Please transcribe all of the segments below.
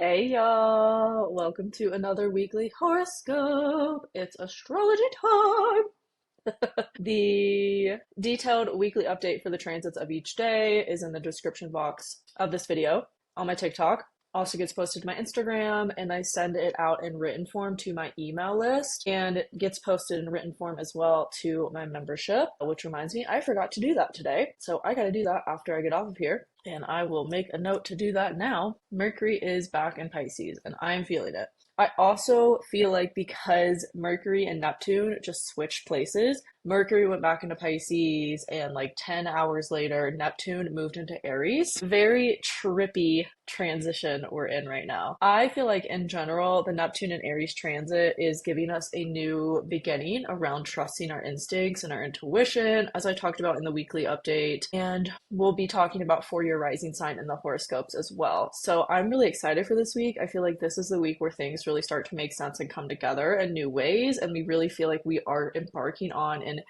Hey y'all, welcome to another weekly horoscope. It's astrology time. The detailed weekly update for the transits of each day is in the description box of this video on my TikTok. Also gets posted to my Instagram, and I send it out in written form to my email list, and it gets posted in written form as well to my membership, which reminds me, I forgot to do that today. So I gotta do that after I get off of here, and I will make a note to do that now. Mercury is back in Pisces, and I'm feeling it. I also feel like because Mercury and Neptune just switched places, Mercury went back into Pisces, and like 10 hours later, Neptune moved into Aries. Very trippy transition we're in right now. I feel like in general, the Neptune and Aries transit is giving us a new beginning around trusting our instincts and our intuition, as I talked about in the weekly update. And we'll be talking about for your rising sign in the horoscopes as well. So I'm really excited for this week. I feel like this is the week where things really start to make sense and come together in new ways. And we really feel like we are embarking on and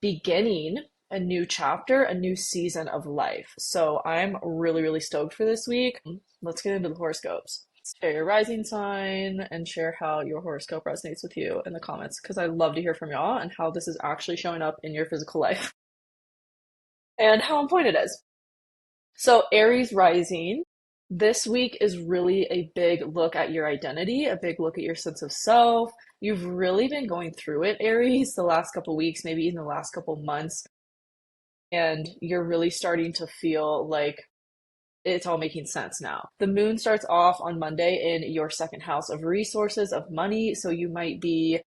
beginning a new chapter, a new season of life. So I'm really, really stoked for this week. Let's get into the horoscopes. Share your rising sign and share how your horoscope resonates with you in the comments, because I love to hear from y'all and how this is actually showing up in your physical life and how on point it is. So Aries Rising, this week is really a big look at your identity, a big look at your sense of self. You've really been going through it, Aries, the last couple weeks, maybe even the last couple months, and you're really starting to feel like it's all making sense now. The moon starts off on Monday in your second house of resources, of money, so you might be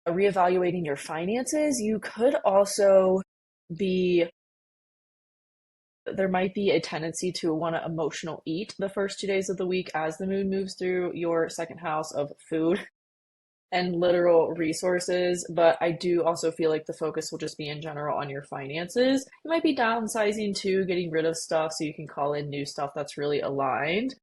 reevaluating your finances. You could also be there might be a tendency to want to emotional eat the first 2 days of the week as the moon moves through your second house of food and literal resources. But I do also feel like the focus will just be in general on your finances. You might be downsizing too, getting rid of stuff so you can call in new stuff that's really aligned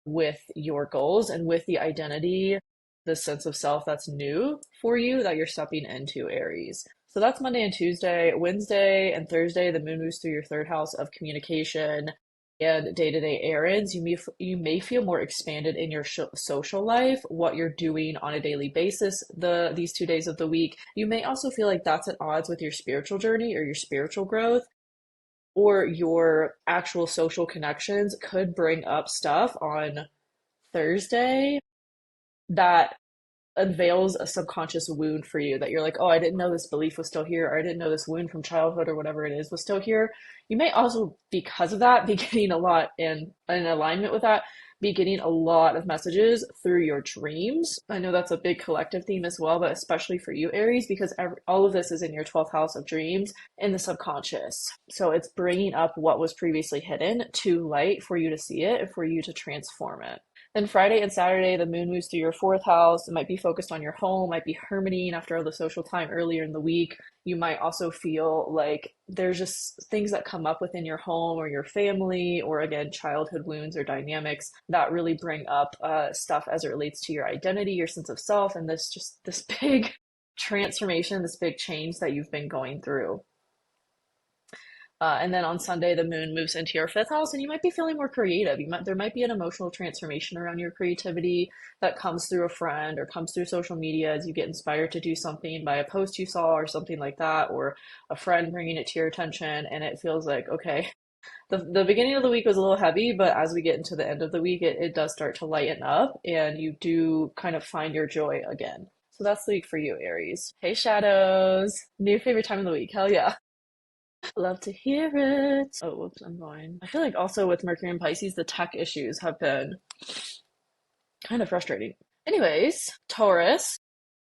with your goals and with the identity, the sense of self that's new for you that you're stepping into, Aries. So that's Monday and Tuesday. Wednesday and Thursday, the moon moves through your third house of communication and day-to-day errands. You may feel more expanded in your social life, what you're doing on a daily basis these 2 days of the week. You may also feel like that's at odds with your spiritual journey or your spiritual growth, or your actual social connections could bring up stuff on Thursday that unveils a subconscious wound for you, that you're like, oh, I didn't know this belief was still here, or I didn't know this wound from childhood or whatever it is was still here. You may also, because of that, be getting a lot in alignment with that, be getting a lot of messages through your dreams. I know that's a big collective theme as well, but especially for you, Aries, because all of this is in your 12th house of dreams in the subconscious. So it's bringing up what was previously hidden to light for you to see it and for you to transform it. Then Friday and Saturday, the moon moves through your fourth house. It might be focused on your home, might be hermiting after all the social time earlier in the week. You might also feel like there's just things that come up within your home or your family, or again, childhood wounds or dynamics that really bring up stuff as it relates to your identity, your sense of self, and this big transformation, this big change that you've been going through. And then on Sunday, the moon moves into your fifth house, and you might be feeling more creative. There might be an emotional transformation around your creativity that comes through a friend or comes through social media as you get inspired to do something by a post you saw or something like that, or a friend bringing it to your attention. And it feels like, okay, the beginning of the week was a little heavy, but as we get into the end of the week, it does start to lighten up, and you do kind of find your joy again. So that's the week for you, Aries. Hey, shadows. New favorite time of the week. Hell yeah. Love to hear it. Oh, whoops, I'm going. I feel like also with Mercury and Pisces, the tech issues have been kind of frustrating. Anyways, Taurus,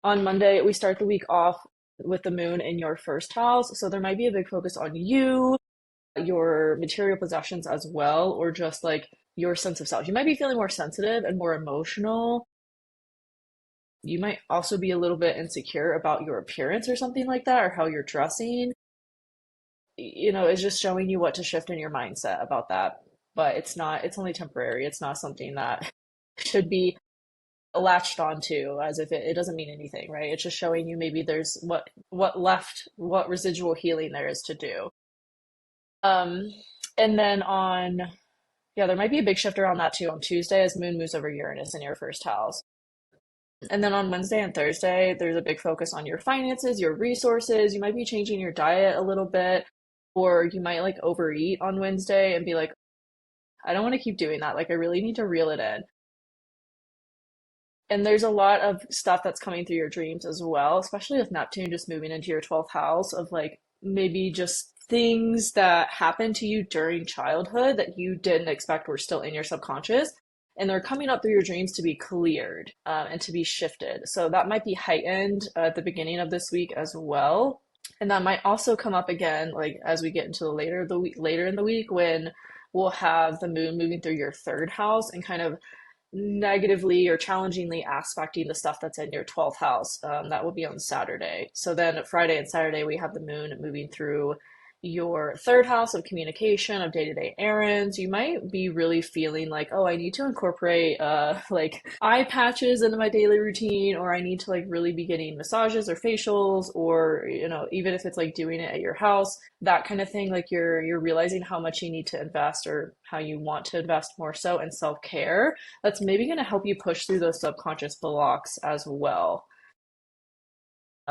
on Monday, we start the week off with the moon in your first house. So there might be a big focus on you, your material possessions as well, or just like your sense of self. You might be feeling more sensitive and more emotional. You might also be a little bit insecure about your appearance or something like that, or how you're dressing. It's just showing you what to shift in your mindset about that. But it's only temporary. It's not something that should be latched onto as if it doesn't mean anything, right? It's just showing you maybe there's what residual healing there is to do. And then on Yeah, there might be a big shift around that too on Tuesday as moon moves over Uranus in your first house. And then on Wednesday and Thursday, there's a big focus on your finances, your resources. You might be changing your diet a little bit, or you might like overeat on Wednesday and be like, I don't want to keep doing that. Like, I really need to reel it in. And there's a lot of stuff that's coming through your dreams as well, especially with Neptune just moving into your 12th house of like maybe just things that happened to you during childhood that you didn't expect were still in your subconscious. And they're coming up through your dreams to be cleared and to be shifted. So that might be heightened at the beginning of this week as well. And that might also come up again, like as we get into later in the week when we'll have the moon moving through your third house and kind of negatively or challengingly aspecting the stuff that's in your 12th house. That will be on Saturday. So then Friday and Saturday, we have the moon moving through your third house of communication, of day-to-day errands. You might be really feeling like, oh, I need to incorporate like eye patches into my daily routine, or I need to like really be getting massages or facials, or even if it's like doing it at your house, that kind of thing. Like you're realizing how much you need to invest or how you want to invest more so in self-care. That's maybe going to help you push through those subconscious blocks as well.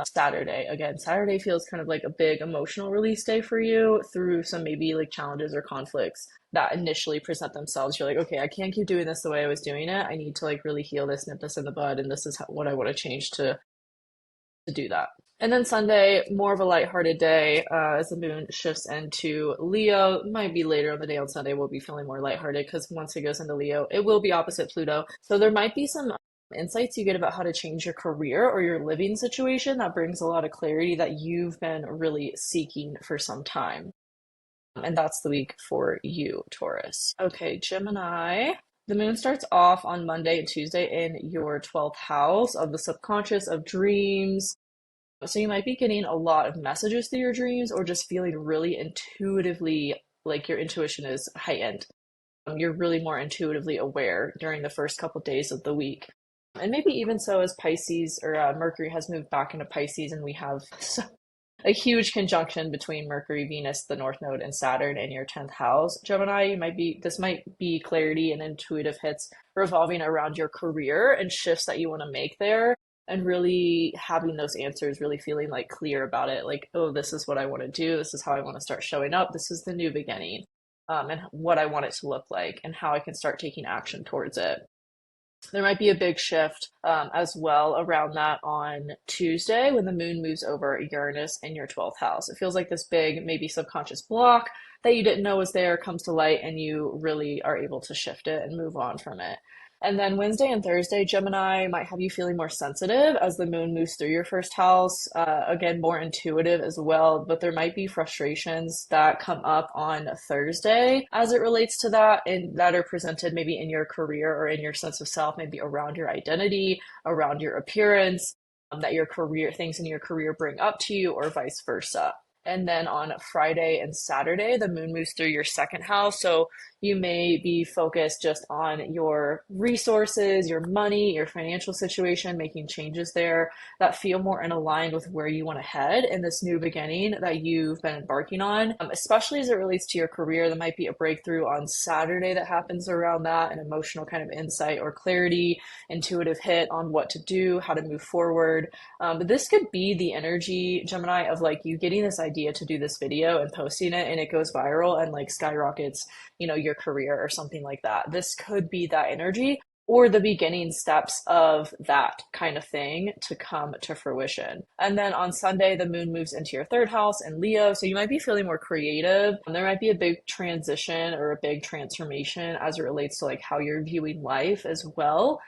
Saturday. Again, Saturday feels kind of like a big emotional release day for you through some maybe like challenges or conflicts that initially present themselves. You're like, okay, I can't keep doing this the way I was doing it. I need to like really heal this, nip this in the bud, and this is what I want to change to do that. And then Sunday, more of a lighthearted day as the moon shifts into Leo. Might be later in the day on Sunday, we'll be feeling more lighthearted because once it goes into Leo, it will be opposite Pluto. So there might be some insights you get about how to change your career or your living situation that brings a lot of clarity that you've been really seeking for some time. And that's the week for you, Taurus. Okay, Gemini. The moon starts off on Monday and Tuesday in your 12th house of the subconscious, of dreams. So you might be getting a lot of messages through your dreams or just feeling really intuitively like your intuition is heightened. You're really more intuitively aware during the first couple days of the week. And maybe even so as Pisces or Mercury has moved back into Pisces and we have a huge conjunction between Mercury, Venus, the North Node, and Saturn in your 10th house. Gemini, this might be clarity and intuitive hits revolving around your career and shifts that you want to make there, and really having those answers, really feeling like clear about it. Like, oh, this is what I want to do. This is how I want to start showing up. This is the new beginning, and what I want it to look like and how I can start taking action towards it. There might be a big shift as well around that on Tuesday when the moon moves over Uranus in your 12th house. It feels like this big, maybe subconscious block that you didn't know was there comes to light, and you really are able to shift it and move on from it. And then Wednesday and Thursday, Gemini might have you feeling more sensitive as the moon moves through your first house. Again, more intuitive as well, but there might be frustrations that come up on Thursday as it relates to that, and that are presented maybe in your career or in your sense of self, maybe around your identity, around your appearance, that your career, things in your career bring up to you, or vice versa. And then on Friday and Saturday, the moon moves through your second house. So you may be focused just on your resources, your money, your financial situation, making changes there that feel more in aligned with where you want to head in this new beginning that you've been embarking on, especially as it relates to your career. There might be a breakthrough on Saturday that happens around that, an emotional kind of insight or clarity, intuitive hit on what to do, how to move forward. But this could be the energy, Gemini, of like you getting this idea to do this video and posting it, and it goes viral and like skyrockets, your career or something like that. This could be that energy or the beginning steps of that kind of thing to come to fruition. And then on Sunday, the moon moves into your third house in Leo. So you might be feeling more creative. And there might be a big transition or a big transformation as it relates to like how you're viewing life as well,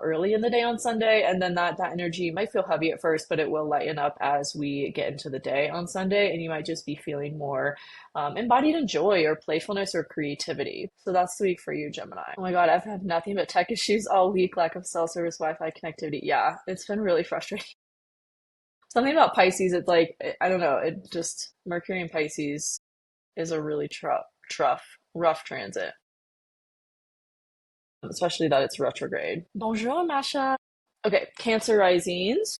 early in the day on Sunday. And then that energy might feel heavy at first, but it will lighten up as we get into the day on Sunday. And you might just be feeling more embodied in joy or playfulness or creativity. So that's the week for you, Gemini. Oh my God, I've had nothing but tech issues all week, lack of cell service, Wi-Fi connectivity. Yeah, it's been really frustrating. Something about Pisces, it's like, I don't know, it just, Mercury and Pisces is a really rough transit, especially that it's retrograde. Bonjour, Masha. Okay, Cancer risings.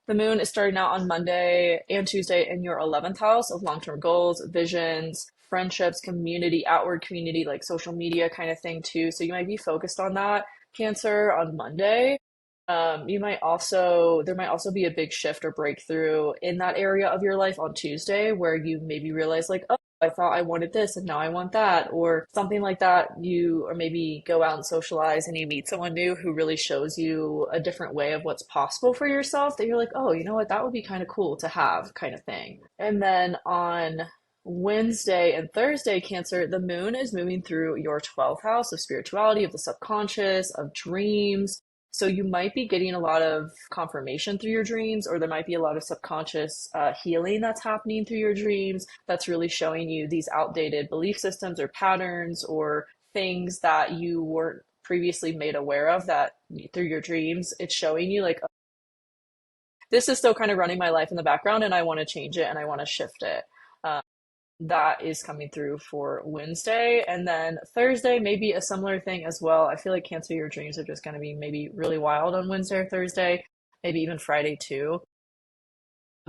The moon is starting out on Monday and Tuesday in your 11th house of long term goals, visions, friendships, community, outward community, like social media kind of thing too. So you might be focused on that, Cancer, on Monday. There might also be a big shift or breakthrough in that area of your life on Tuesday where you maybe realize, like, oh, I thought I wanted this and now I want that, or something like that. Or maybe go out and socialize and you meet someone new who really shows you a different way of what's possible for yourself that you're like, oh, you know what, that would be kind of cool to have, kind of thing. And then on Wednesday and Thursday, Cancer, the moon is moving through your 12th house of spirituality, of the subconscious, of dreams. So you might be getting a lot of confirmation through your dreams, or there might be a lot of subconscious healing that's happening through your dreams that's really showing you these outdated belief systems or patterns or things that you weren't previously made aware of, that through your dreams, it's showing you like, oh, this is still kind of running my life in the background and I want to change it and I want to shift it. Um, that is coming through for Wednesday. And then Thursday, maybe a similar thing as well. I feel like Cancer, your dreams are just going to be maybe really wild on Wednesday or Thursday, maybe even Friday too.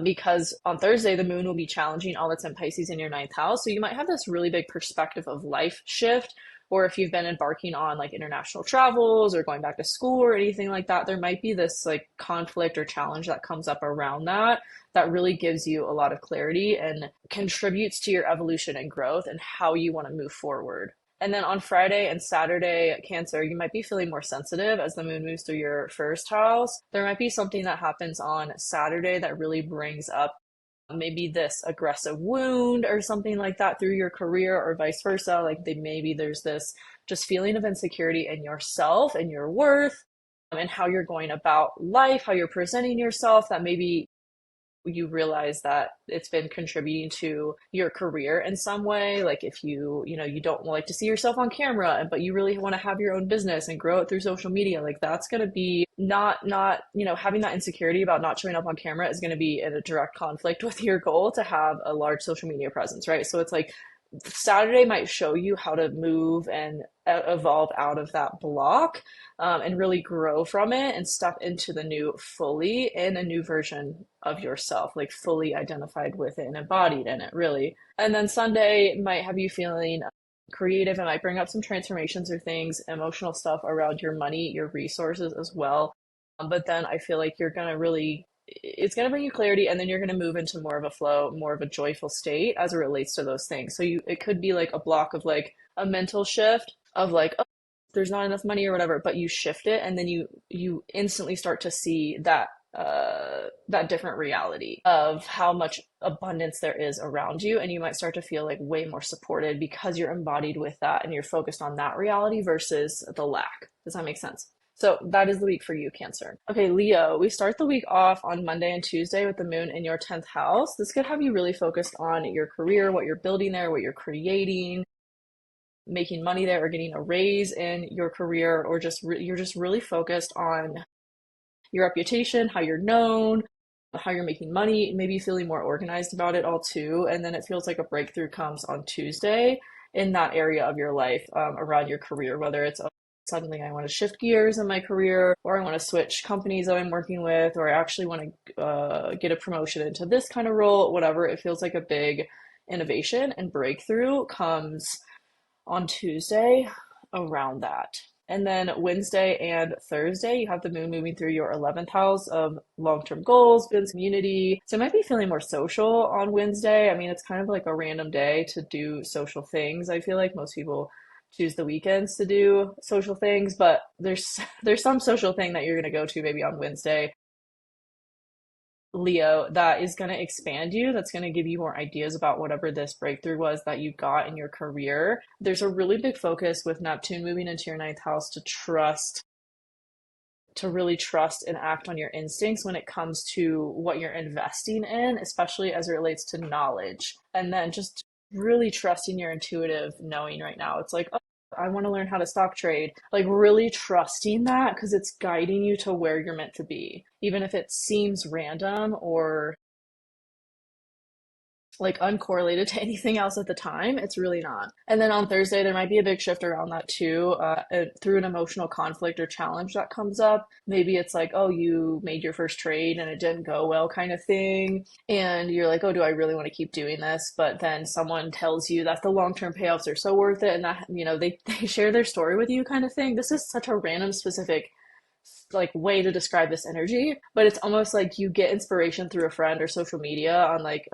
Because on Thursday, the moon will be challenging all that's in Pisces in your ninth house. So you might have this really big perspective of life shift. Or if you've been embarking on like international travels or going back to school or anything like that, there might be this like conflict or challenge that comes up around that that really gives you a lot of clarity and contributes to your evolution and growth and how you want to move forward. And then on Friday and Saturday, Cancer, you might be feeling more sensitive as the moon moves through your first house. There might be something that happens on Saturday that really brings up maybe this aggressive wound or something like that through your career, or vice versa. Like maybe there's this just feeling of insecurity in yourself and your worth, and how you're going about life, how you're presenting yourself, that maybe you realize that it's been contributing to your career in some way. Like if you don't like to see yourself on camera, but you really want to have your own business and grow it through social media, like that's going to be not, having that insecurity about not showing up on camera is going to be in a direct conflict with your goal to have a large social media presence, right? So it's like Saturday might show you how to move and evolve out of that block, and really grow from it and step into the new fully in a new version of yourself, like fully identified with it and embodied in it, really. And then Sunday might have you feeling creative and might bring up some transformations or things, emotional stuff around your money, your resources as well. But then I feel like it's going to bring you clarity, and then you're going to move into more of a flow, more of a joyful state as it relates to those things. So it could be like a block of like a mental shift of like, oh, there's not enough money or whatever, but you shift it and then you instantly start to see that different reality of how much abundance there is around you, and you might start to feel like way more supported because you're embodied with that and you're focused on that reality versus the lack. Does that make sense? So that is the week for you, Cancer. Okay, Leo, we start the week off on Monday and Tuesday with the moon in your 10th house. This could have you really focused on your career, what you're building there, what you're creating, making money there, or getting a raise in your career, or you're just really focused on your reputation, how you're known, how you're making money, maybe feeling more organized about it all too. And then it feels like a breakthrough comes on Tuesday in that area of your life, around your career, whether it's suddenly I want to shift gears in my career, or I want to switch companies that I'm working with, or I actually want to get a promotion into this kind of role, whatever. It feels like a big innovation and breakthrough comes on Tuesday around that. And then Wednesday and Thursday, you have the moon moving through your 11th house of long-term goals, business, community. So you might be feeling more social on Wednesday. I mean, it's kind of like a random day to do social things. I feel like most people choose the weekends to do social things, but there's some social thing that you're going to go to maybe on Wednesday, Leo, that is going to expand you, that's going to give you more ideas about whatever this breakthrough was that you got in your career. There's a really big focus with Neptune moving into your ninth house to really trust and act on your instincts when it comes to what you're investing in, especially as it relates to knowledge. And then just really trusting your intuitive knowing right now. It's like, oh, I want to learn how to stock trade. Like really trusting that because it's guiding you to where you're meant to be. Even if it seems random or like uncorrelated to anything else at the time. It's really not. And then on Thursday, there might be a big shift around that too, through an emotional conflict or challenge that comes up. Maybe it's like, oh, you made your first trade and it didn't go well, kind of thing. And you're like, oh, do I really want to keep doing this? But then someone tells you that the long-term payoffs are so worth it and that, they share their story with you, kind of thing. This is such a random specific like way to describe this energy, but it's almost like you get inspiration through a friend or social media on like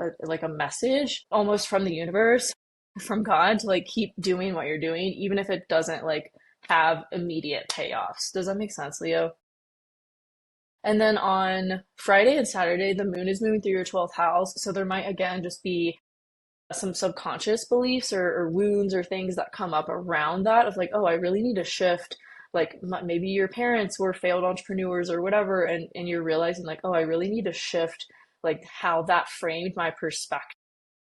a message almost from the universe, from God, to like keep doing what you're doing even if it doesn't like have immediate payoffs. Does that make sense, Leo? And then on Friday and Saturday, the moon is moving through your 12th house, so there might again just be some subconscious beliefs or wounds or things that come up around that of like, oh, I really need to shift. Like maybe your parents were failed entrepreneurs or whatever, and you're realizing like, oh, I really need to shift like how that framed my perspective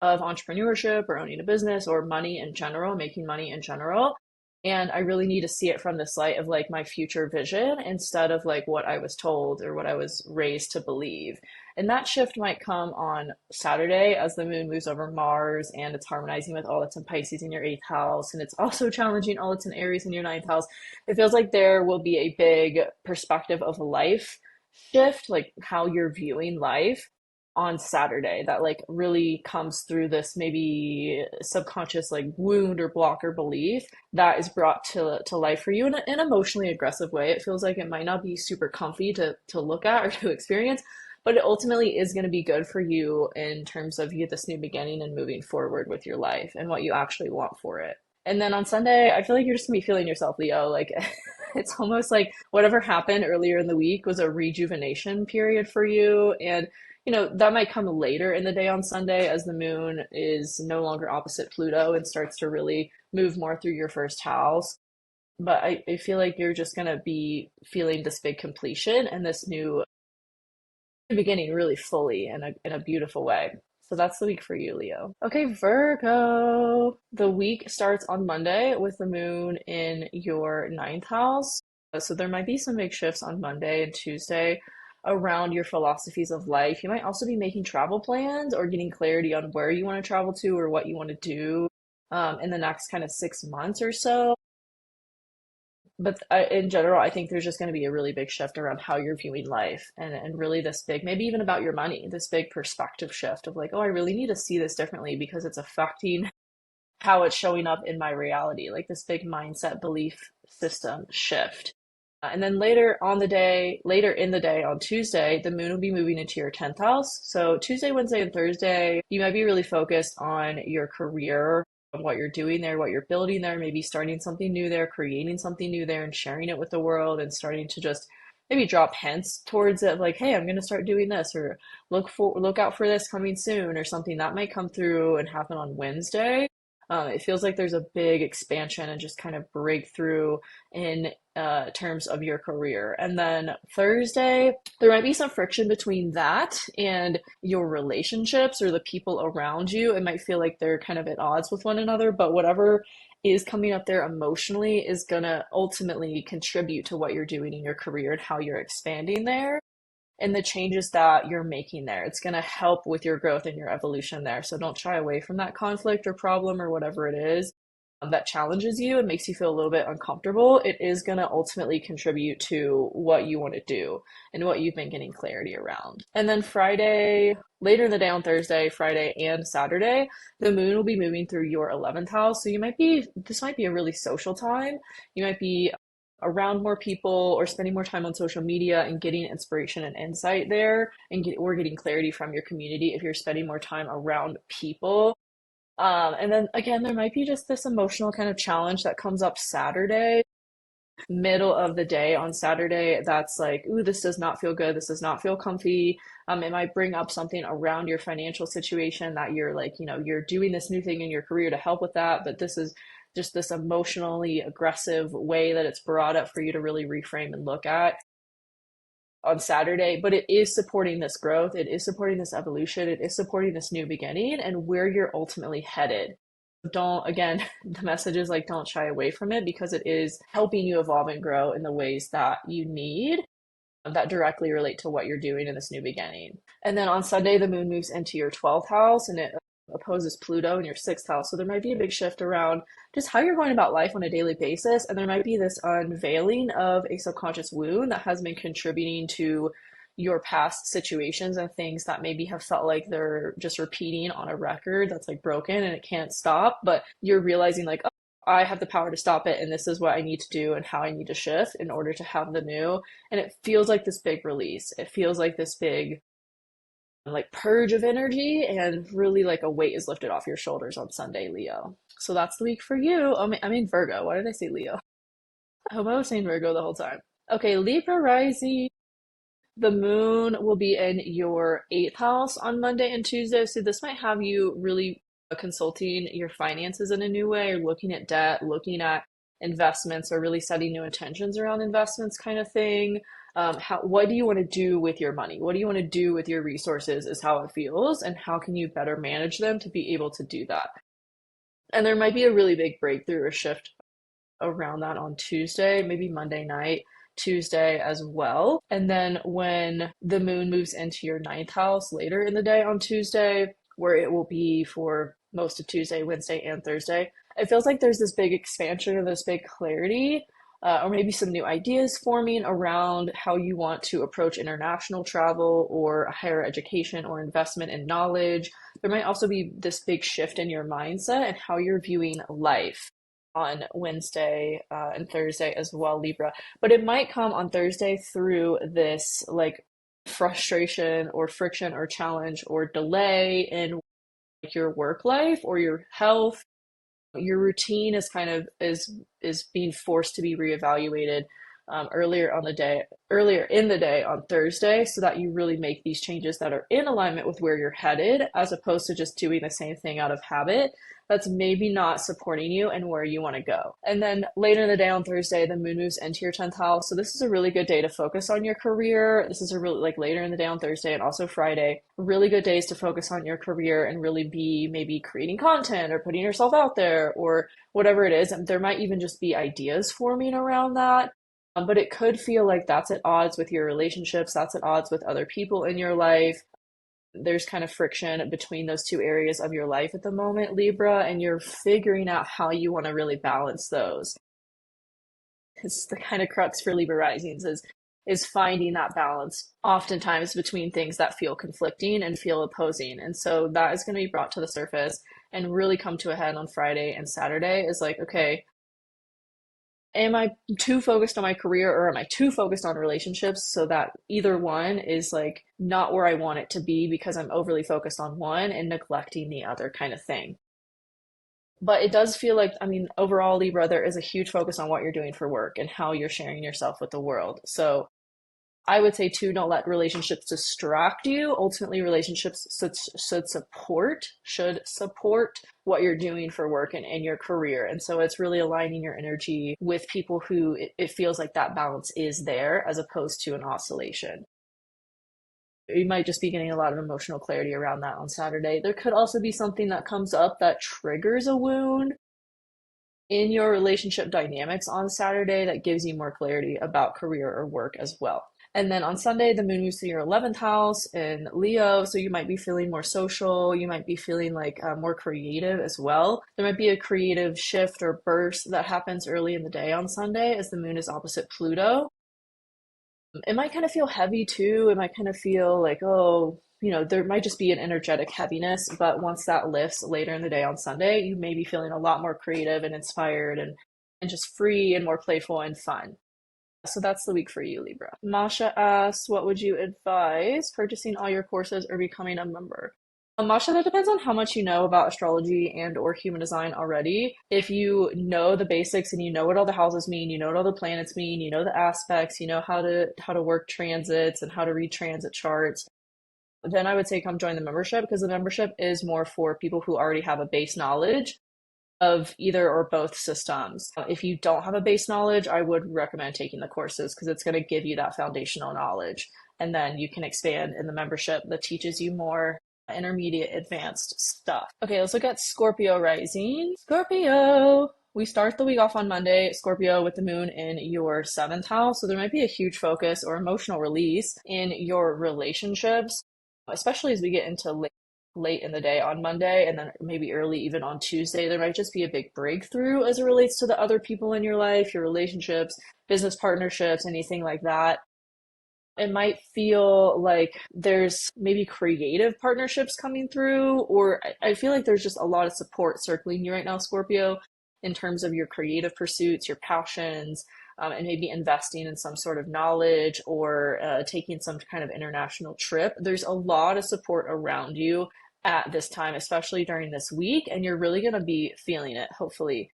of entrepreneurship or owning a business or money in general, making money in general. And I really need to see it from this light of like my future vision instead of like what I was told or what I was raised to believe. And that shift might come on Saturday as the moon moves over Mars and it's harmonizing with all that's in Pisces in your eighth house. And it's also challenging all that's in Aries in your ninth house. It feels like there will be a big perspective of life shift, like how you're viewing life on Saturday that like really comes through this maybe subconscious like wound or block or belief that is brought to life for you in an emotionally aggressive way. It feels like it might not be super comfy to look at or to experience, but it ultimately is going to be good for you in terms of you get this new beginning and moving forward with your life and what you actually want for it. And then on Sunday, I feel like you're just gonna be feeling yourself, Leo. Like it's almost like whatever happened earlier in the week was a rejuvenation period for you. And that might come later in the day on Sunday as the moon is no longer opposite Pluto and starts to really move more through your first house. But I feel like you're just gonna be feeling this big completion and this new beginning really fully in a beautiful way. So that's the week for you, Leo. Okay, Virgo. The week starts on Monday with the moon in your ninth house. So there might be some big shifts on Monday and Tuesday around your philosophies of life. You might also be making travel plans or getting clarity on where you want to travel to or what you want to do in the next kind of 6 months or so. But in general, I think there's just going to be a really big shift around how you're viewing life and really this big, maybe even about your money, this big perspective shift of like, oh, I really need to see this differently because it's affecting how it's showing up in my reality, like this big mindset belief system shift. And then later in the day on Tuesday, the moon will be moving into your 10th house. So Tuesday, Wednesday, and Thursday, you might be really focused on your career, on what you're doing there, what you're building there, maybe starting something new there, creating something new there, and sharing it with the world, and starting to just maybe drop hints towards it, like, hey, I'm going to start doing this, or look out for this coming soon, or something that might come through and happen on Wednesday. It feels like there's a big expansion and just kind of breakthrough in terms of your career. And then Thursday, there might be some friction between that and your relationships or the people around you. It might feel like they're kind of at odds with one another, but whatever is coming up there emotionally is going to ultimately contribute to what you're doing in your career and how you're expanding there and the changes that you're making there. It's going to help with your growth and your evolution there. So don't shy away from that conflict or problem or whatever it is that challenges you and makes you feel a little bit uncomfortable. It is going to ultimately contribute to what you want to do and what you've been getting clarity around. And then Friday, later in the day on Thursday, Friday, and Saturday, the moon will be moving through your 11th house. So this might be a really social time. You might be around more people or spending more time on social media and getting inspiration and insight there or getting clarity from your community if you're spending more time around people. And then again, there might be just this emotional kind of challenge that comes up Saturday, middle of the day on Saturday. That's like, ooh, this does not feel good. This does not feel comfy. It might bring up something around your financial situation that you're like, you're doing this new thing in your career to help with that, but this is just this emotionally aggressive way that it's brought up for you to really reframe and look at on Saturday, but it is supporting this growth. It is supporting this evolution. It is supporting this new beginning and where you're ultimately headed. Again, the message is like, don't shy away from it because it is helping you evolve and grow in the ways that you need that directly relate to what you're doing in this new beginning. And then on Sunday, the moon moves into your 12th house and it opposes Pluto in your 6th house. So there might be a big shift around just how you're going about life on a daily basis. And there might be this unveiling of a subconscious wound that has been contributing to your past situations and things that maybe have felt like they're just repeating on a record that's like broken and it can't stop. But you're realizing, like, oh, I have the power to stop it, and this is what I need to do and how I need to shift in order to have the new. And it feels like this big release. It feels like this big like purge of energy, and really like a weight is lifted off your shoulders on Sunday, Leo. So that's the week for you. I mean Virgo. Why did I say Leo? I hope I was saying Virgo the whole time. Okay, Libra Rising. The moon will be in your 8th house on Monday and Tuesday. So this might have you really consulting your finances in a new way, or looking at debt, looking at investments, or really setting new intentions around investments kind of thing. What do you want to do with your money? What do you want to do with your resources is how it feels, and how can you better manage them to be able to do that? And there might be a really big breakthrough or shift around that on Tuesday, maybe Monday night, Tuesday as well. And then when the moon moves into your 9th house later in the day on Tuesday, where it will be for most of Tuesday, Wednesday, and Thursday, it feels like there's this big expansion or this big clarity, or maybe some new ideas forming around how you want to approach international travel or higher education or investment in knowledge. There might also be this big shift in your mindset and how you're viewing life on Wednesday and Thursday as well, Libra. But it might come on Thursday through this like frustration or friction or challenge or delay in like your work life or your health. Your routine is kind of is being forced to be reevaluated earlier in the day on Thursday, so that you really make these changes that are in alignment with where you're headed, as opposed to just doing the same thing out of habit that's maybe not supporting you and where you want to go. And then later in the day on Thursday, the moon moves into your 10th house. So this is a really good day to focus on your career. This is a really like later in the day on Thursday and also Friday, really good days to focus on your career and really be maybe creating content or putting yourself out there or whatever it is. And there might even just be ideas forming around that. But it could feel like that's at odds with your relationships, that's at odds with other people in your life. There's kind of friction between those two areas of your life at the moment, Libra, and you're figuring out how you want to really balance those. It's the kind of crux for Libra risings is finding that balance oftentimes between things that feel conflicting and feel opposing. And so that is going to be brought to the surface and really come to a head on Friday and Saturday is like, okay, am I too focused on my career or am I too focused on relationships, so that either one is like not where I want it to be because I'm overly focused on one and neglecting the other kind of thing. But it does feel like, I mean, overall, Libra, there is a huge focus on what you're doing for work and how you're sharing yourself with the world. So I would say too, don't let relationships distract you. Ultimately, relationships should support what you're doing for work and in your career. And so it's really aligning your energy with people who it feels like that balance is there, as opposed to an oscillation. You might just be getting a lot of emotional clarity around that on Saturday. There could also be something that comes up that triggers a wound in your relationship dynamics on Saturday that gives you more clarity about career or work as well. And then on Sunday, the moon moves to your 11th house in Leo. So you might be feeling more social. You might be feeling like more creative as well. There might be a creative shift or burst that happens early in the day on Sunday as the moon is opposite Pluto. It might kind of feel heavy too. It might kind of feel like, oh, you know, there might just be an energetic heaviness. But once that lifts later in the day on Sunday, you may be feeling a lot more creative and inspired and just free and more playful and fun. So that's the week for you, Libra. Masha asks, what would you advise purchasing all your courses or becoming a member? Masha, that depends on how much you know about astrology and or human design already. If you know the basics and you know what all the houses mean, you know what all the planets mean, you know the aspects, you know how to work transits and how to read transit charts, then I would say come join the membership, because the membership is more for people who already have a base knowledge of either or both systems. If you don't have a base knowledge, I would recommend taking the courses because it's going to give you that foundational knowledge. And then you can expand in the membership that teaches you more intermediate advanced stuff. Okay, let's look at Scorpio Rising. Scorpio! We start the week off on Monday, Scorpio, with the moon in your 7th house. So there might be a huge focus or emotional release in your relationships, especially as we get into late late in the day on Monday, and then maybe early even on Tuesday, there might just be a big breakthrough as it relates to the other people in your life, your relationships, business partnerships, anything like that. It might feel like there's maybe creative partnerships coming through, or I feel like there's just a lot of support circling you right now, Scorpio, in terms of your creative pursuits, your passions, and maybe investing in some sort of knowledge or taking some kind of international trip. There's a lot of support around you at this time, especially during this week, and you're really going to be feeling it, hopefully.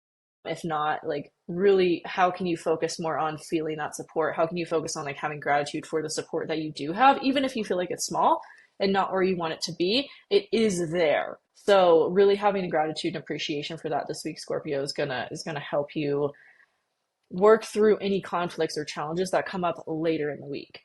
If not, like, really, how can you focus more on feeling that support? How can you focus on like having gratitude for the support that you do have, even if you feel like it's small and not where you want it to be? It is there. So really having gratitude and appreciation for that this week, Scorpio, is gonna help you work through any conflicts or challenges that come up later in the week.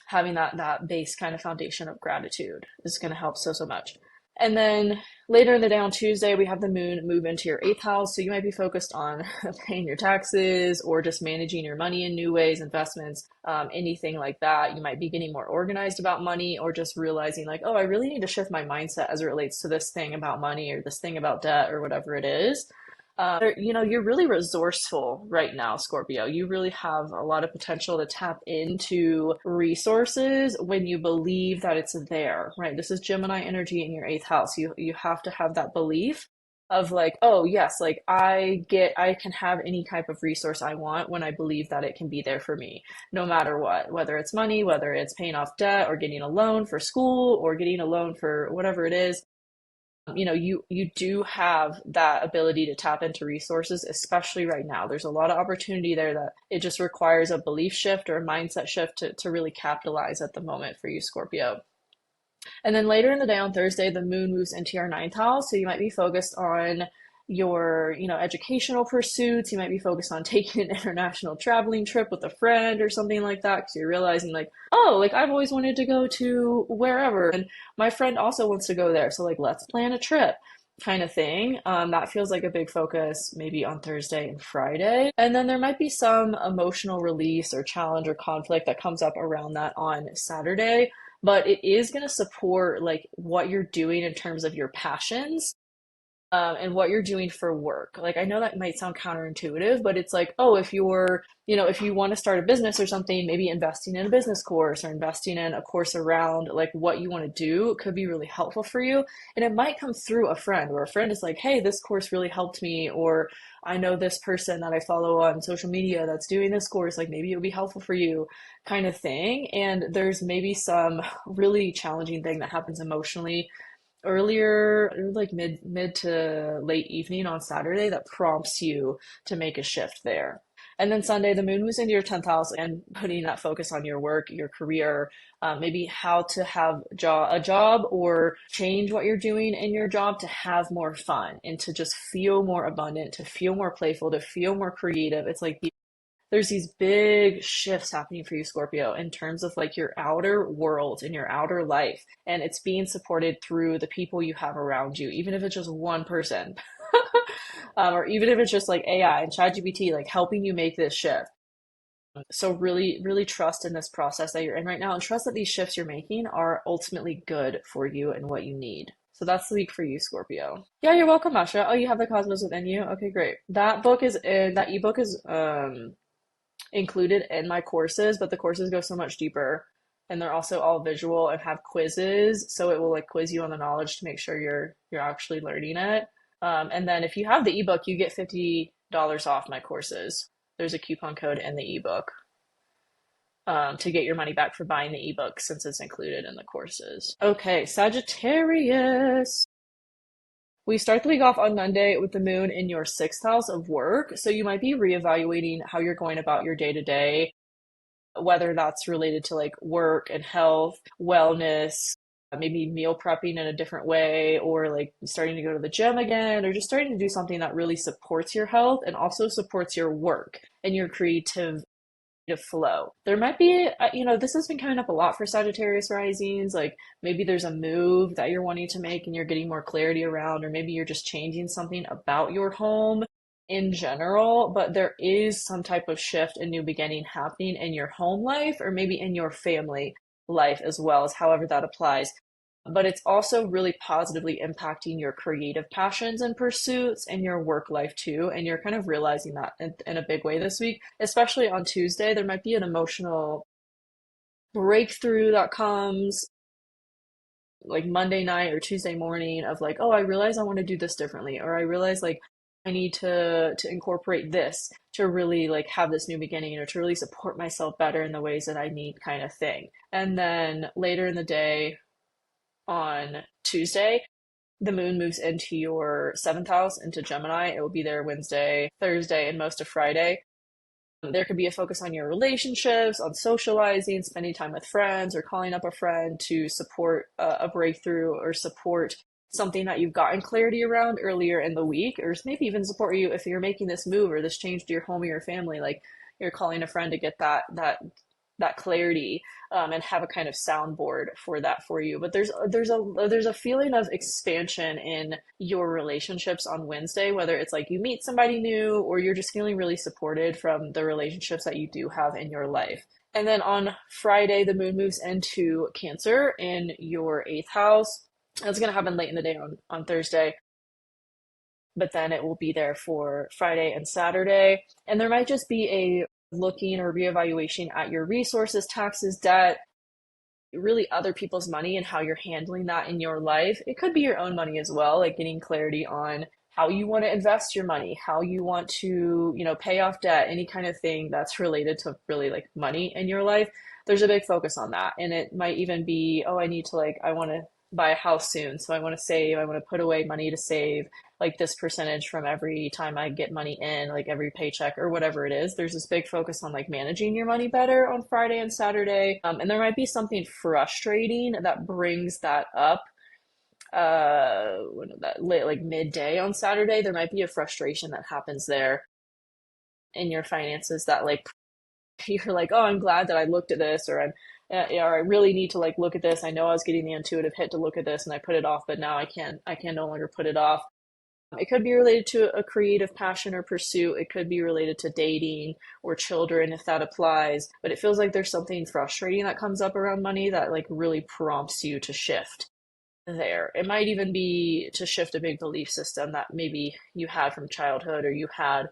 Having that base kind of foundation of gratitude is going to help so much. And then later in the day on Tuesday, we have the moon move into your eighth house. So you might be focused on paying your taxes or just managing your money in new ways, investments, anything like that. You might be getting more organized about money, or just realizing like, oh, I really need to shift my mindset as it relates to this thing about money or this thing about debt or whatever it is. You're really resourceful right now, Scorpio. You really have a lot of potential to tap into resources when you believe that it's there, right? This is Gemini energy in your eighth house. You have to have that belief of like, oh yes, like I can have any type of resource I want when I believe that it can be there for me, no matter what, whether it's money, whether it's paying off debt or getting a loan for school or getting a loan for whatever it is. You do have that ability to tap into resources, especially right now. There's a lot of opportunity there that it just requires a belief shift or a mindset shift to really capitalize at the moment for you, Scorpio. And then later in the day on Thursday, the moon moves into your ninth house. So you might be focused on your, educational pursuits. You might be focused on taking an international traveling trip with a friend or something like that, because you're realizing like, oh, like I've always wanted to go to wherever, and my friend also wants to go there. So like, let's plan a trip kind of thing. That feels like a big focus maybe on Thursday and Friday. And then there might be some emotional release or challenge or conflict that comes up around that on Saturday, but it is going to support like what you're doing in terms of your passions, and what you're doing for work. Like, I know that might sound counterintuitive, but it's like, oh, if you want to start a business or something, maybe investing in a business course or investing in a course around like what you want to do could be really helpful for you. And it might come through a friend, where a friend is like, hey, this course really helped me, or I know this person that I follow on social media that's doing this course, like maybe it'll be helpful for you, kind of thing. And there's maybe some really challenging thing that happens emotionally earlier, like mid to late evening on Saturday, that prompts you to make a shift there. And then Sunday, the moon moves into your 10th house and putting that focus on your work, your career, maybe how to have a job or change what you're doing in your job to have more fun and to just feel more abundant, to feel more playful, to feel more creative. It's like there's these big shifts happening for you, Scorpio, in terms of like your outer world and your outer life. And it's being supported through the people you have around you, even if it's just one person, or even if it's just like AI and ChatGPT, like helping you make this shift. So really, really trust in this process that you're in right now, and trust that these shifts you're making are ultimately good for you and what you need. So that's the week for you, Scorpio. Yeah, you're welcome, Masha. Oh, you have the Cosmos within you. Okay, great. That ebook is included in my courses, but the courses go so much deeper, and they're also all visual and have quizzes, so it will like quiz you on the knowledge to make sure you're actually learning it. And then if you have the ebook, you get $50 off my courses. There's a coupon code in the ebook, to get your money back for buying the ebook, since it's included in the courses. Okay, Sagittarius. We start the week off on Monday with the moon in your sixth house of work. So you might be reevaluating how you're going about your day to day, whether that's related to like work and health, wellness, maybe meal prepping in a different way, or like starting to go to the gym again, or just starting to do something that really supports your health and also supports your work and your creative flow. There might be, this has been coming up a lot for Sagittarius risings. Like maybe there's a move that you're wanting to make and you're getting more clarity around, or maybe you're just changing something about your home in general, but there is some type of shift and new beginning happening in your home life, or maybe in your family life as well, as however that applies. but it's also really positively impacting your creative passions and pursuits and your work life too. And you're kind of realizing that in a big way this week, especially on Tuesday. There might be an emotional breakthrough that comes like Monday night or Tuesday morning of like, oh, I realize I want to do this differently, or I realize like I need to incorporate this to really like have this new beginning or to really support myself better in the ways that I need kind of thing. And then later in the day on Tuesday, the moon moves into your seventh house, into Gemini. It will be there Wednesday, Thursday, and most of Friday. There could be a focus on your relationships, on socializing, spending time with friends, or calling up a friend to support a breakthrough or support something that you've gotten clarity around earlier in the week, or maybe even support you if you're making this move or this change to your home or your family. Like you're calling a friend to get that clarity, and have a kind of soundboard for that for you. But there's a feeling of expansion in your relationships on Wednesday, whether it's like you meet somebody new or you're just feeling really supported from the relationships that you do have in your life. And then on Friday, the moon moves into Cancer in your eighth house. That's going to happen late in the day on Thursday, but then it will be there for Friday and Saturday. And there might just be a looking or reevaluation at your resources, taxes, debt, really other people's money and how you're handling that in your life. It could be your own money as well, like getting clarity on how you want to invest your money, how you want to, pay off debt, any kind of thing that's related to really like money in your life. There's a big focus on that. And it might even be, oh, I want to buy a house soon. So I want to save, I want to put away money to save like this percentage from every time I get money in, like every paycheck or whatever it is. There's this big focus on like managing your money better on Friday and Saturday. And there might be something frustrating that brings that up like midday on Saturday. There might be a frustration that happens there in your finances that like you're like, oh, I'm glad that I looked at this, or or I really need to like look at this. I know I was getting the intuitive hit to look at this and I put it off, but now I can no longer put it off. It could be related to a creative passion or pursuit. It could be related to dating or children if that applies. But it feels like there's something frustrating that comes up around money that like really prompts you to shift there. It might even be to shift a big belief system that maybe you had from childhood or you had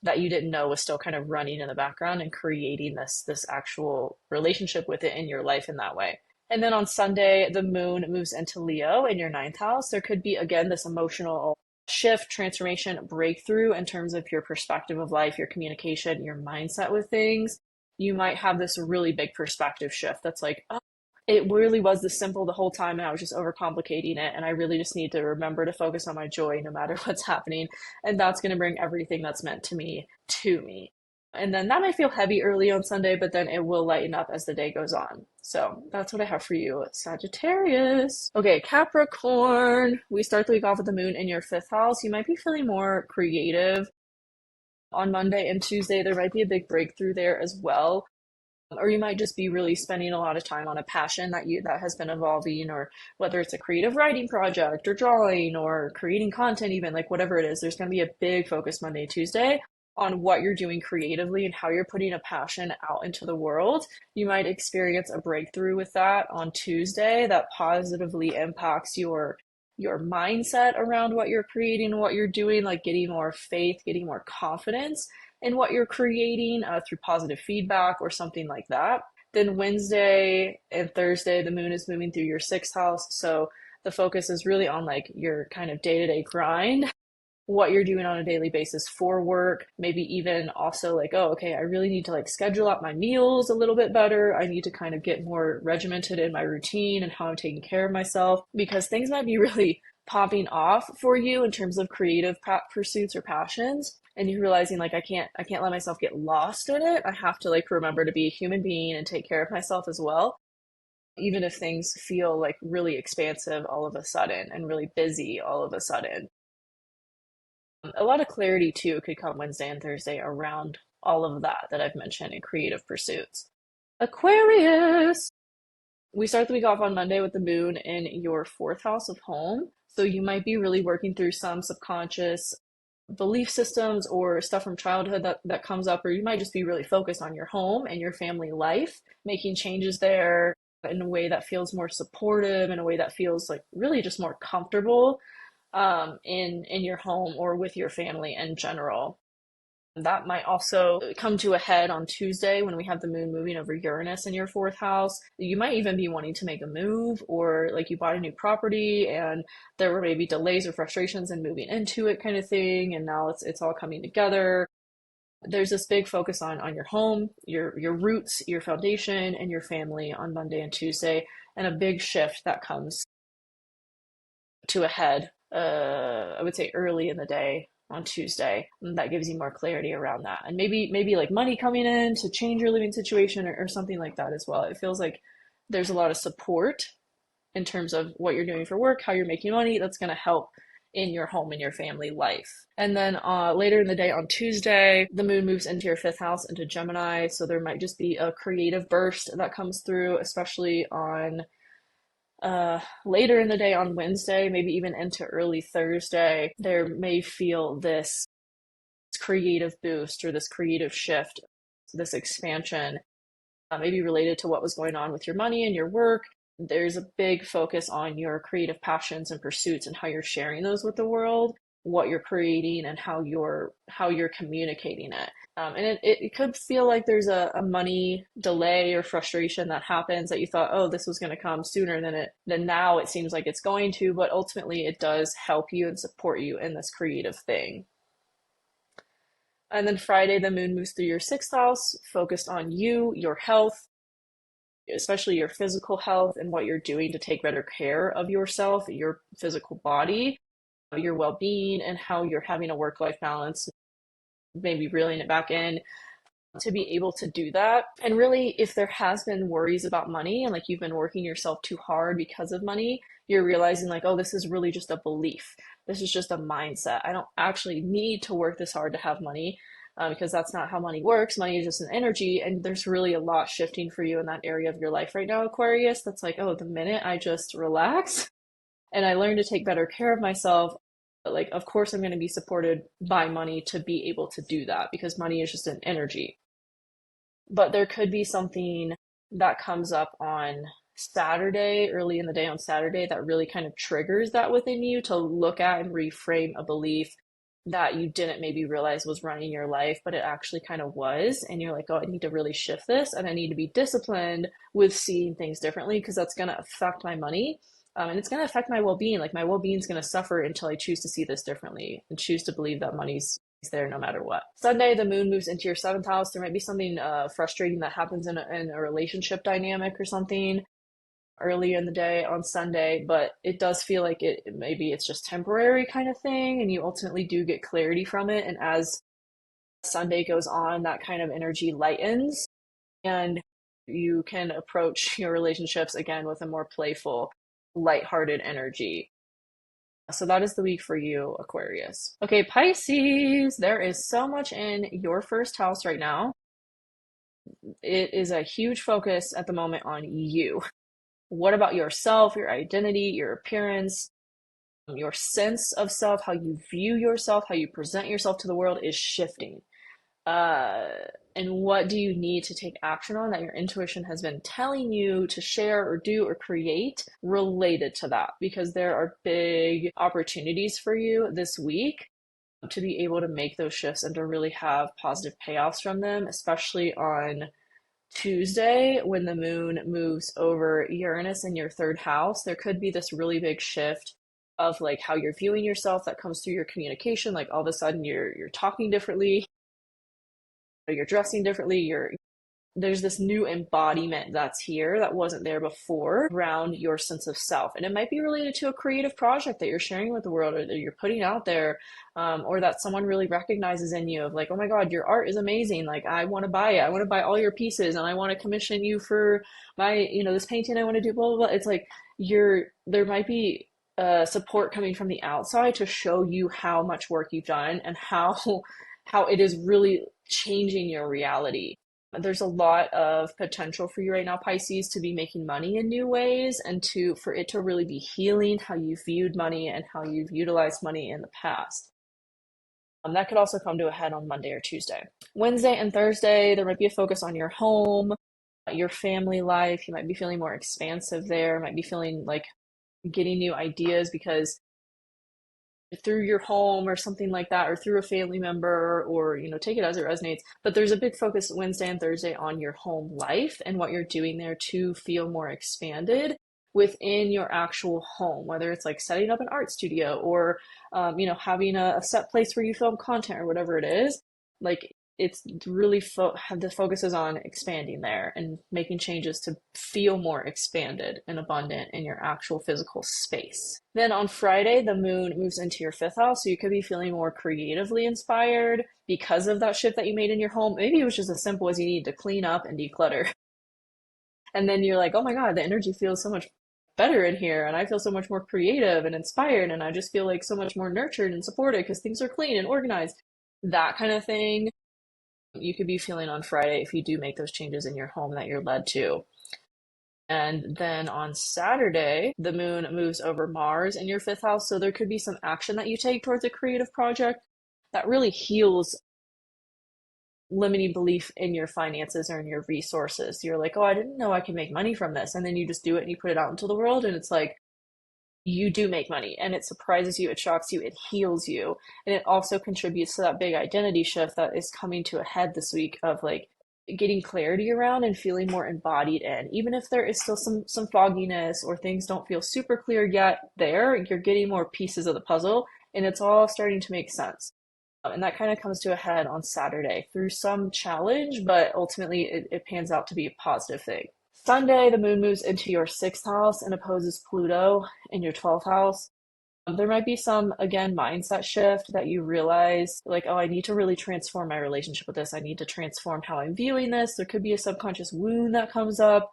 that you didn't know was still kind of running in the background and creating this actual relationship with it in your life in that way. And then on Sunday, the moon moves into Leo in your ninth house. There could be, again, this emotional shift, transformation, breakthrough in terms of your perspective of life, your communication, your mindset with things. You might have this really big perspective shift that's like, oh, it really was this simple the whole time and I was just overcomplicating it. And I really just need to remember to focus on my joy no matter what's happening. And that's going to bring everything that's meant to me to me. And then that might feel heavy early on Sunday, but then it will lighten up as the day goes on. So that's what I have for you, Sagittarius. Okay, Capricorn. We start the week off with the moon in your fifth house. You might be feeling more creative on Monday and Tuesday. There might be a big breakthrough there as well. Or you might just be really spending a lot of time on a passion that has been evolving, or whether it's a creative writing project or drawing or creating content, even like whatever it is, there's going to be a big focus Monday, Tuesday on what you're doing creatively and how you're putting a passion out into the world. You might experience a breakthrough with that on Tuesday that positively impacts your mindset around what you're creating and what you're doing, like getting more faith, getting more confidence in what you're creating through positive feedback or something like that. Then Wednesday and Thursday, the moon is moving through your sixth house. So the focus is really on like your kind of day-to-day grind, what you're doing on a daily basis for work, maybe even also like, oh, okay, I really need to like schedule out my meals a little bit better. I need to kind of get more regimented in my routine and how I'm taking care of myself, because things might be really popping off for you in terms of creative pursuits or passions. And you're realizing like, I can't let myself get lost in it. I have to like remember to be a human being and take care of myself as well. Even if things feel like really expansive all of a sudden and really busy all of a sudden. A lot of clarity too could come Wednesday and Thursday around all of that I've mentioned in creative pursuits. Aquarius. We start the week off on Monday with the moon in your fourth house of home. So you might be really working through some subconscious belief systems or stuff from childhood that comes up, or you might just be really focused on your home and your family life, making changes there, in a way that feels more supportive, in a way that feels like really just more comfortable in your home or with your family in general. That might also come to a head on Tuesday when we have the moon moving over Uranus in your fourth house. You might even be wanting to make a move, or like you bought a new property and there were maybe delays or frustrations in moving into it kind of thing, and now it's all coming together. There's this big focus on your home, your roots, your foundation, and your family on Monday and Tuesday, and a big shift that comes to a head, I would say early in the day on Tuesday. And that gives you more clarity around that. And maybe like money coming in to change your living situation or something like that as well. It feels like there's a lot of support in terms of what you're doing for work, how you're making money. That's going to help in your home and your family life. And then later in the day on Tuesday, the moon moves into your fifth house, into Gemini. So there might just be a creative burst that comes through, especially on later in the day on Wednesday, maybe even into early Thursday. There may feel this creative boost or this creative shift, this expansion, maybe related to what was going on with your money and your work. There's a big focus on your creative passions and pursuits and how you're sharing those with the world, what you're creating, and how you're communicating it. And it could feel like there's a money delay or frustration that happens that you thought, oh, this was going to come sooner than now it seems like it's going to, but ultimately it does help you and support you in this creative thing. And then Friday, the moon moves through your sixth house, focused on you, your health, especially your physical health and what you're doing to take better care of yourself, your physical body, your well-being, and how you're having a work-life balance, maybe reeling it back in to be able to do that. And really, if there has been worries about money and like you've been working yourself too hard because of money, you're realizing like, oh, this is really just a belief. This is just a mindset. I don't actually need to work this hard to have money. Because that's not how money works. Money is just an energy, and there's really a lot shifting for you in that area of your life right now, Aquarius. That's like, oh, the minute I just relax and I learn to take better care of myself, like, of course, I'm going to be supported by money to be able to do that because money is just an energy. But there could be something that comes up on Saturday, early in the day on Saturday, that really kind of triggers that within you to look at and reframe a belief that you didn't maybe realize was running your life, but it actually kind of was. And you're like, oh, I need to really shift this, and I need to be disciplined with seeing things differently because that's going to affect my money. And it's going to affect my well-being. Like my well-being is going to suffer until I choose to see this differently and choose to believe that money's there no matter what. Sunday, the moon moves into your seventh house. There might be something frustrating that happens in a relationship dynamic or something early in the day on Sunday, but it does feel like maybe it's just temporary kind of thing, and you ultimately do get clarity from it. And as Sunday goes on, that kind of energy lightens, and you can approach your relationships again with a more playful, lighthearted energy. So that is the week for you, Aquarius. Okay, Pisces, there is so much in your first house right now. It is a huge focus at the moment on you. What about yourself, your identity, your appearance, your sense of self, how you view yourself, how you present yourself to the world is shifting. And what do you need to take action on that your intuition has been telling you to share or do or create related to that? Because there are big opportunities for you this week to be able to make those shifts and to really have positive payoffs from them, especially on Tuesday, when the moon moves over Uranus in your third house. There could be this really big shift of like how you're viewing yourself that comes through your communication. Like all of a sudden you're talking differently, you're dressing differently, there's this new embodiment that's here that wasn't there before around your sense of self. And it might be related to a creative project that you're sharing with the world or that you're putting out there, or that someone really recognizes in you of like, oh my God, your art is amazing. Like, I want to buy it. I want to buy all your pieces and I want to commission you for my, this painting I want to do, blah, blah, blah. It's like there might be support coming from the outside to show you how much work you've done and how it is really changing your reality. There's a lot of potential for you right now, Pisces, to be making money in new ways and for it to really be healing how you viewed money and how you've utilized money in the past. That could also come to a head on Monday or Tuesday. Wednesday and Thursday, there might be a focus on your home, your family life. You might be feeling more expansive there, might be feeling like getting new ideas because through your home or something like that, or through a family member, or take it as it resonates. But there's a big focus Wednesday and Thursday on your home life and what you're doing there to feel more expanded within your actual home, whether it's like setting up an art studio or having a set place where you film content or whatever it is. Like it's really the focus is on expanding there and making changes to feel more expanded and abundant in your actual physical space. Then on Friday, the moon moves into your fifth house, so you could be feeling more creatively inspired because of that shift that you made in your home. Maybe it was just as simple as you need to clean up and declutter. And then you're like, oh my God, the energy feels so much better in here, and I feel so much more creative and inspired, and I just feel like so much more nurtured and supported because things are clean and organized. That kind of thing you could be feeling on Friday if you do make those changes in your home that you're led to. And then on Saturday, the moon moves over Mars in your fifth house. So there could be some action that you take towards a creative project that really heals limiting belief in your finances or in your resources. You're like, oh, I didn't know I could make money from this. And then you just do it and you put it out into the world. And it's like, you do make money, and it surprises you, it shocks you, it heals you. And it also contributes to that big identity shift that is coming to a head this week of like getting clarity around and feeling more embodied in. Even if there is still some fogginess or things don't feel super clear yet there, you're getting more pieces of the puzzle and it's all starting to make sense. And that kind of comes to a head on Saturday through some challenge, but ultimately it pans out to be a positive thing. Sunday, the moon moves into your sixth house and opposes Pluto in your 12th house. There might be some, again, mindset shift that you realize, like, oh, I need to really transform my relationship with this. I need to transform how I'm viewing this. There could be a subconscious wound that comes up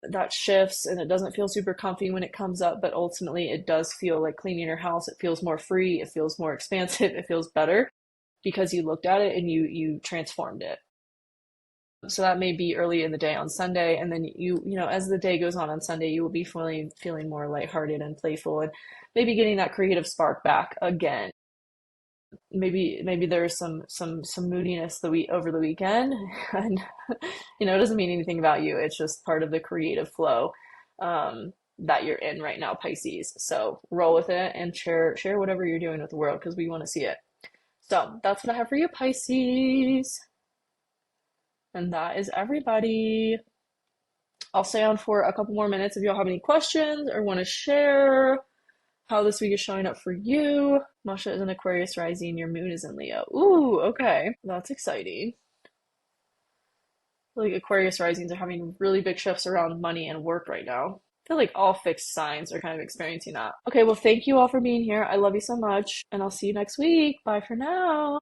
that shifts, and it doesn't feel super comfy when it comes up, but ultimately it does feel like cleaning your house. It feels more free. It feels more expansive. It feels better because you looked at it and you transformed it. So that may be early in the day on Sunday, and then as the day goes on Sunday, you will be feeling more lighthearted and playful, and maybe getting that creative spark back again. Maybe there's some moodiness over the weekend, and it doesn't mean anything about you. It's just part of the creative flow that you're in right now, Pisces. So roll with it and share whatever you're doing with the world because we want to see it. So that's what I have for you, Pisces. And that is everybody. I'll stay on for a couple more minutes if y'all have any questions or want to share how this week is showing up for you. Masha is an Aquarius Rising. Your moon is in Leo. Ooh, okay. That's exciting. Like Aquarius Risings are having really big shifts around money and work right now. I feel like all fixed signs are kind of experiencing that. Okay, well, thank you all for being here. I love you so much, and I'll see you next week. Bye for now.